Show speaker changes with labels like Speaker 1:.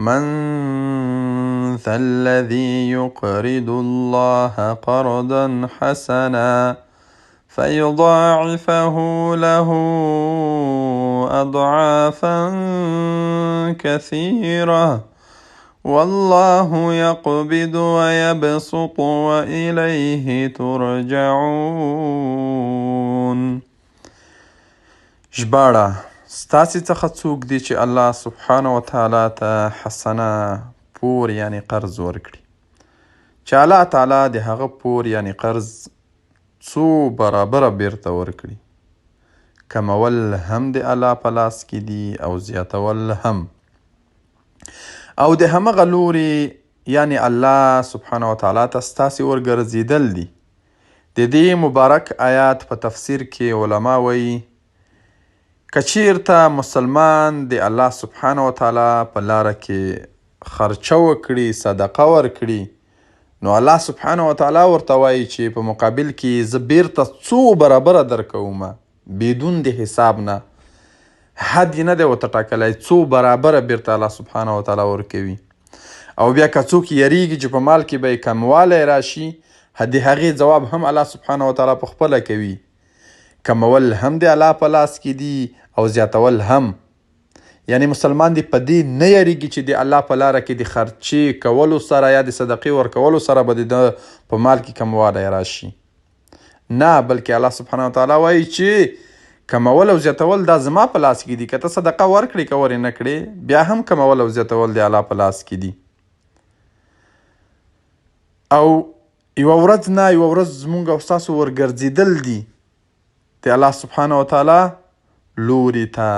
Speaker 1: من ذا الذي يقرض الله قرضا حسنا فيضاعفه له أضعافا كثيرة والله يقبض ويبسط وإليه ترجعون. ژباړه: ستاسې څخه څوک دی چې الله سبحانه وتعالی ته حسنه پور یعنی قرض ورکړي، چې الله تعالی د هغه پور یعنی قرض څو برابره بیرته ورکړي. کمول هم د الله په لاس کې دي او زیاتول هم. او د همغه لوري یعنی الله سبحانه وتعالی ته ستاسې ورګرځېدل دي. د دې مبارک آیات په تفسیر کې علما وایي که چیرته مسلمان د الله سبحانه وتعالی په لاره کې خرچه وکړي، صدقه ورکړي، نو الله سبحانه وتعالی ورته وایي چې په مقابل کې زه بیرته څو برابره درکومه بدون د حساب نه. حد یې نه دی ورته ټاکلی، څو برابره بیرته الله سبحانه وتعالی ورکوي. او بیا که څوک یریږي چې په مال کې به یې کموالی راشي، د هغې جواب هم الله سبحانه وتعالی په خپله کوي. کمول هم د الله په لاس کې دي او زیاتول هم. یعنی مسلمان دی په دې نه یریږي چې د الله په لاره کې د خرچې کولو سره یا د صدقې ورکولو سره به د په مال کې کموالی راشي. نه، بلکې الله سبحانه وتعالی وایي چې کمول او زیاتول دا زما په لاس کې دي. که ته صدقه ورکړې که ورې نه کړې، بیا هم کمول او زیاتول د الله په لاس کې دي. او یوه ورځ نه یوه ورځ زمونږ او ستاسو ورګرځېدل دي د الله سبحانه وتعالی لوري ته.